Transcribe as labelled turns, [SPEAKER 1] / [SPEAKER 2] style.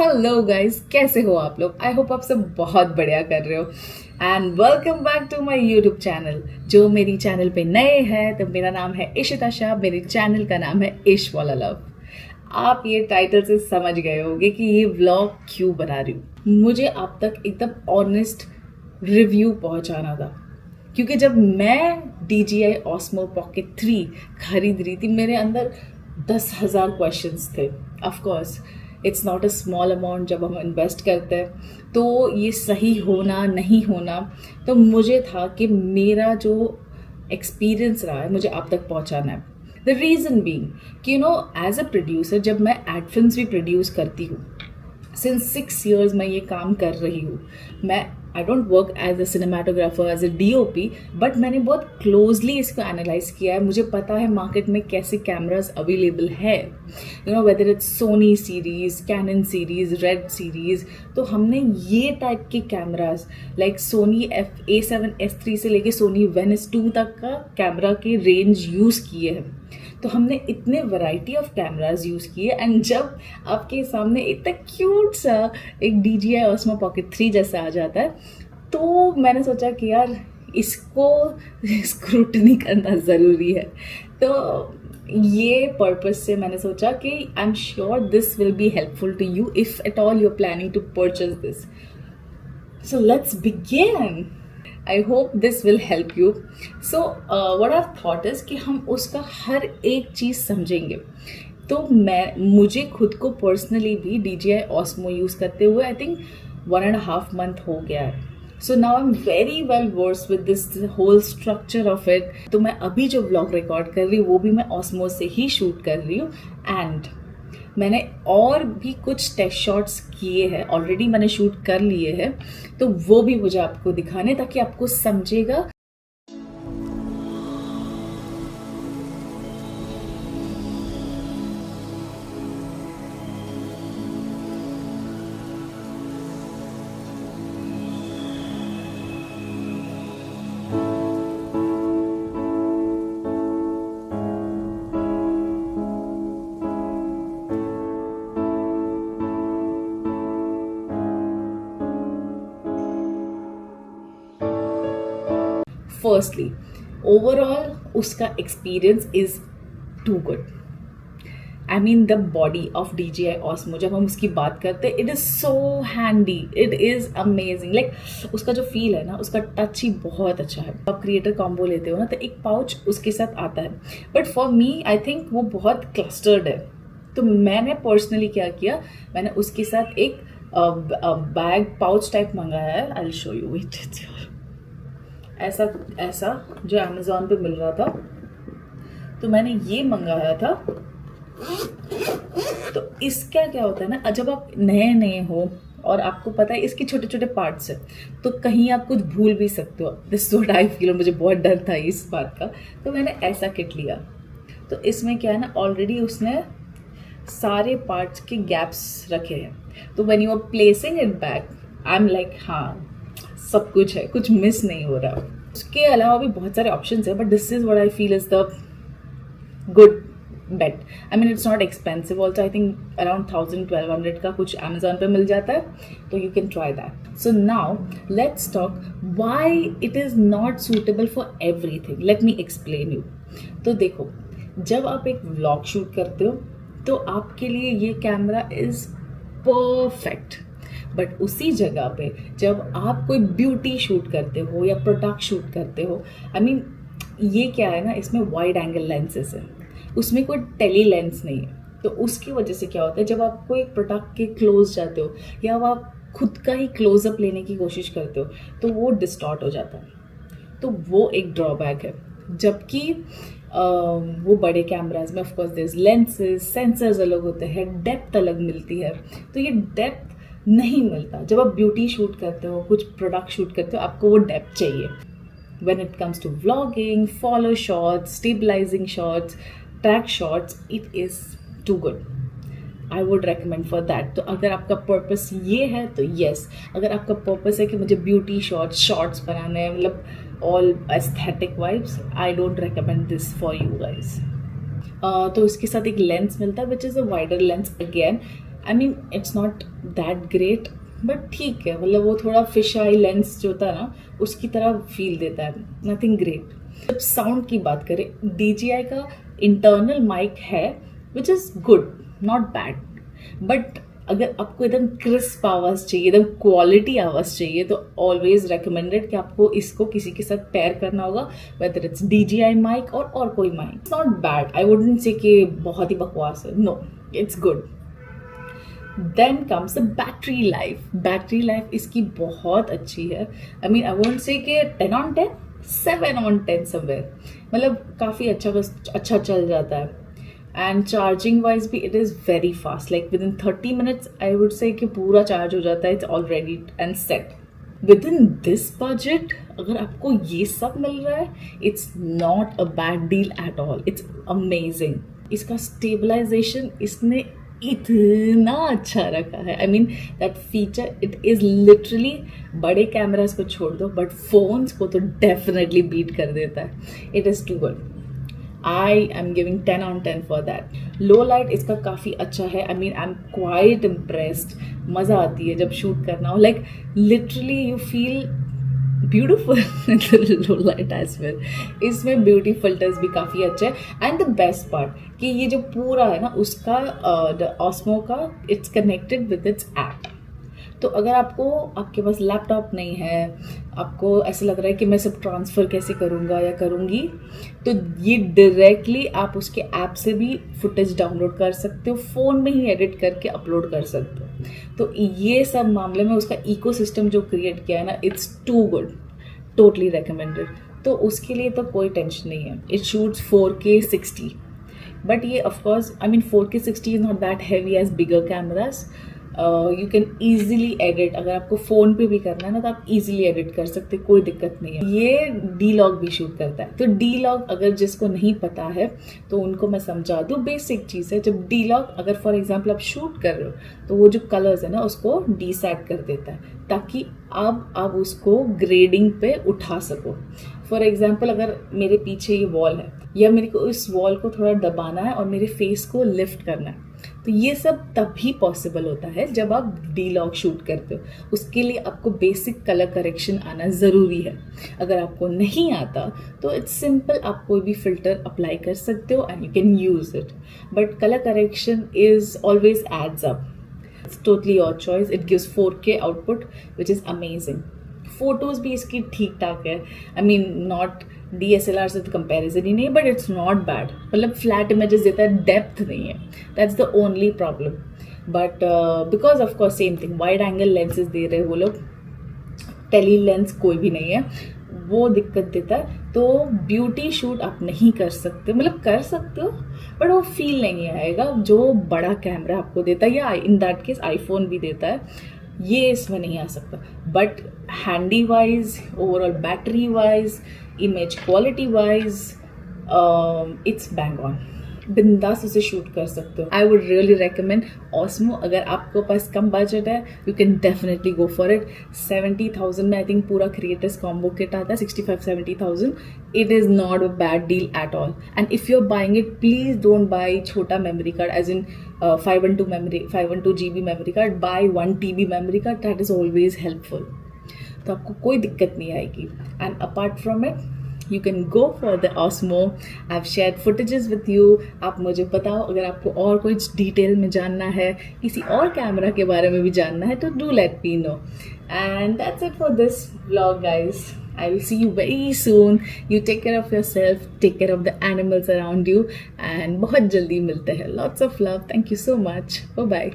[SPEAKER 1] Hello guys, कैसे हो आप लोग? आई होप आप सब बहुत बढ़िया कर रहे हो and welcome back to my YouTube channel. जो मेरी चैनल पे नए हैं तो मेरा नाम है इशिता शाह, मेरे चैनल का नाम है इश वाला लव। आप ये टाइटल से समझ गए होंगे कि ये व्लॉग क्यों बना रही हूँ। मुझे आप तक एकदम ऑनेस्ट रिव्यू पहुंचाना था, क्योंकि जब मैं DJI Osmo Pocket 3 खरीद रही थी मेरे अंदर 10,000 क्वेश्चंस थे। Of course it's not a small amount जब हम इन्वेस्ट करते हैं, तो ये सही होना नहीं होना, तो मुझे था कि मेरा जो एक्सपीरियंस रहा है मुझे आप तक पहुंचाना है। द रीज़न बीइंग कि एज अ प्रोड्यूसर जब मैं एड फिल्म्स भी प्रोड्यूस करती हूँ, सिंस 6 years मैं ये काम कर रही हूँ। मैं I don't work as a cinematographer, as a DOP, but मैंने बहुत क्लोजली इसको एनालाइज किया है। मुझे पता है मार्केट में कैसे कैमराज अवेलेबल है, whether it's Sony series, Canon series, red series. तो हमने ये टाइप के कैमराज लाइक सोनी A7S3 से लेके सोनी Venice2 तक का कैमरा के रेंज यूज़ किए हैं। तो हमने इतने वैरायटी ऑफ कैमराज यूज़ किए एंड जब आपके सामने इतना क्यूट सा एक DJI Osmo Pocket 3 जैसा आ जाता है, तो मैंने सोचा कि यार इसको स्क्रूटनी करना ज़रूरी है। तो ये पर्पस से मैंने सोचा कि I am sure this will be helpful to you if at all you are planning to purchase this. So let's begin. I hope this will help you. So what I've thought is कि हम उसका हर एक चीज़ समझेंगे। तो मुझे खुद को personally भी DJI Osmo यूज़ करते हुए आई थिंक 1.5 month हो गया है। So now I am very well versed with this whole structure of it. तो मैं अभी जो व्लॉग रिकॉर्ड कर रही हूँ वो भी मैं Osmo से ही शूट कर रही हूँ एंड मैंने और भी कुछ टेस्ट शॉट्स किए हैं, ऑलरेडी मैंने शूट कर लिए हैं, तो वो भी मुझे आपको दिखाने ताकि आपको समझेगा। फर्स्टली ओवरऑल उसका experience is too good. I mean the body of DJI Osmo, जब हम उसकी बात करते हैं, it is so handy, it is amazing. Like उसका जो फील है ना, उसका टच ही बहुत अच्छा है। आप क्रिएटर कॉम्बो लेते हो ना, तो एक पाउच उसके साथ आता है, but for me I think वो बहुत क्लस्टर्ड है। तो मैंने पर्सनली क्या किया, मैंने उसके साथ एक बैग पाउच टाइप मंगाया है। I will show you it. ऐसा ऐसा जो अमेज़ॉन पे मिल रहा था, तो मैंने ये मंगाया था। तो इसका क्या होता है ना, जब आप नए नए हो और आपको पता है इसके छोटे छोटे पार्ट्स है, तो कहीं आप कुछ भूल भी सकते हो। This what I feel. मुझे बहुत डर था इस बात का, तो मैंने ऐसा किट लिया। तो इसमें क्या है ना, ऑलरेडी उसने सारे पार्ट्स के गैप्स रखे हैं, तो when you are placing it back, I am like हाँ सब कुछ है, कुछ मिस नहीं हो रहा। उसके अलावा भी बहुत सारे ऑप्शंस है, but this is what I feel is the good bet. I mean it's not expensive also. I think around 1,000-1,200 का कुछ अमेजोन पे मिल जाता है, तो you can try that. So now let's talk why it is not suitable for everything. Let me explain you. तो देखो, जब आप एक व्लॉग शूट करते हो तो आपके लिए ये कैमरा इज़ परफेक्ट, बट उसी जगह पे जब आप कोई ब्यूटी शूट करते हो या प्रोडक्ट शूट करते हो, आई मीन ये क्या है ना, इसमें वाइड एंगल लेंसेज है, उसमें कोई टेली लेंस नहीं है। तो उसकी वजह से क्या होता है, जब आप कोई प्रोडक्ट के क्लोज जाते हो या आप खुद का ही क्लोजअप लेने की कोशिश करते हो, तो वो डिस्टॉर्ट हो जाता है। तो वो एक ड्रॉबैक है। जबकि वो बड़े कैमराज में ऑफकोर्स देयर लेंसेज, सेंसर्स अलग होते हैं, डेप्थ अलग मिलती है। तो ये डेप्थ नहीं मिलता। जब आप ब्यूटी शूट करते हो, कुछ प्रोडक्ट शूट करते हो, आपको वो डेप्थ चाहिए। When it comes to vlogging, follow shots, stabilizing shots, track shots, it is too good. I would recommend for that. तो अगर आपका पर्पस ये है तो yes। अगर आपका पर्पस है कि मुझे ब्यूटी शॉर्ट्स बनाने हैं, मतलब all aesthetic vibes, I don't recommend this for you guys. तो इसके साथ एक लेंस मिलता है which is a wider lens again. I mean it's not that great, but ठीक है, मतलब वो थोड़ा फिश आई लेंस जो होता है ना उसकी तरह फील देता है, नथिंग ग्रेट। जब साउंड की बात करें, DJI का इंटरनल माइक है which is good, not bad, but अगर आपको एकदम क्रिस्प आवाज़ चाहिए, एकदम क्वालिटी आवाज़ चाहिए, तो ऑलवेज रिकमेंडेड कि आपको इसको किसी के साथ पेयर करना होगा, वेदर इट्स DJI माइक और कोई mic. It's not bad, I wouldn't say कि बहुत ही बकवास है, no, it's good. Then comes the battery life. Battery life इसकी बहुत अच्छी है। I mean I won't say कि 10 on 10, 7 on 10 समवेयर, मतलब काफ़ी अच्छा चल जाता है। एंड चार्जिंग वाइज भी it is very fast, like with in 30 minutes I would say कि पूरा चार्ज हो जाता है, it's already and set. With in this budget अगर आपको ये सब मिल रहा है, it's not a bad deal at all, it's amazing. इसका स्टेबलाइजेशन इसने इतना अच्छा रखा है, I mean that feature it is literally, बड़े कैमराज को छोड़ दो बट फोन्स को तो डेफिनेटली बीट कर देता है। It is too good, I am giving 10 on 10 for that. Low light इसका काफ़ी अच्छा है, I mean I am quite impressed. मज़ा आती है जब शूट करना हो, like literally you feel beautiful low light as well. इसमें ब्यूटी फिल्टर्स भी काफ़ी अच्छे हैं। एंड द बेस्ट पार्ट कि ये जो पूरा है ना उसका द ऑस्मो का, it's connected with its app. तो अगर आपके पास लैपटॉप नहीं है, आपको ऐसा लग रहा है कि मैं सब ट्रांसफ़र कैसे करूँगा या करूँगी, तो ये डायरेक्टली आप उसके ऐप से भी फुटेज डाउनलोड कर सकते हो, फ़ोन में ही एडिट करके अपलोड कर सकते हो। तो ये सब मामले में उसका इकोसिस्टम जो क्रिएट किया है ना, it's too good, totally recommended. तो उसके लिए तो कोई टेंशन नहीं है। इट शूट्स 4K 60, बट ये of course I mean 4K 60 is not that heavy as bigger cameras. You can easily edit, अगर आपको फ़ोन पे भी करना है ना तो आप ईजिली एडिट कर सकते, कोई दिक्कत नहीं है। ये D-Log भी शूट करता है। तो D-Log अगर जिसको नहीं पता है तो उनको मैं समझा दूँ, बेसिक चीज़ है। जब D-Log अगर फॉर एग्जांपल आप शूट कर रहे हो तो वो जो कलर्स है ना उसको डीसेट कर देता है, ताकि आप उसको ग्रेडिंग पे उठा सको। फॉर एग्जाम्पल अगर मेरे पीछे ये वॉल है, या मेरे को इस वॉल को थोड़ा दबाना है और मेरे फेस को लिफ्ट करना है, तो ये सब तभी पॉसिबल होता है जब आप D-Log शूट करते हो। उसके लिए आपको बेसिक कलर करेक्शन आना ज़रूरी है। अगर आपको नहीं आता तो इट्स सिंपल, आप कोई भी फिल्टर अप्लाई कर सकते हो and you can use it, but colour correction is always adds up. It's totally your choice. It gives 4K output which is amazing. Photos भी इसकी ठीक ठाक है, आई मीन नॉट DSLR से तो कंपैरिजन ही नहीं, बट इट्स नॉट बैड। मतलब फ्लैट इमेजेस देता है, डेप्थ नहीं है, that's the only problem. But because of course same thing, wide angle lenses दे रहे वो लोग, टेली लेंस कोई भी नहीं है, वो दिक्कत देता है। तो ब्यूटी शूट आप नहीं कर सकते, मतलब कर सकते हो बट वो फील नहीं आएगा जो बड़ा कैमरा आपको देता है, या इन दैट केस आईफोन भी देता है, ये इसमें नहीं आ सकता। But handy wise, overall battery wise, image quality wise, it's bang on. बिंदास उसे शूट कर सकते हो। I would really recommend Osmo. अगर आपके पास कम बजट है, you can definitely go for it. 70,000 में आई थिंक पूरा क्रिएटर्स कॉम्बो किट आता है, 65-70,000। It is not a bad deal at all. And if you are buying it, please don't buy छोटा memory card, as in 512 GB memory card, by 1 TB memory card, that is always helpful. तो आपको कोई दिक्कत नहीं आएगी। And apart from it, you can go for the Osmo. I've shared footages with you. आप मुझे बताओ अगर आपको और कुछ डिटेल में जानना है, किसी और कैमरा के बारे में भी जानना है, तो do let me know. And that's it for this vlog, guys. I will see you very soon. You take care of yourself, take care of the animals around you, and बहुत जल्दी मिलते हैं. Lots of love. Thank you so much. Bye bye.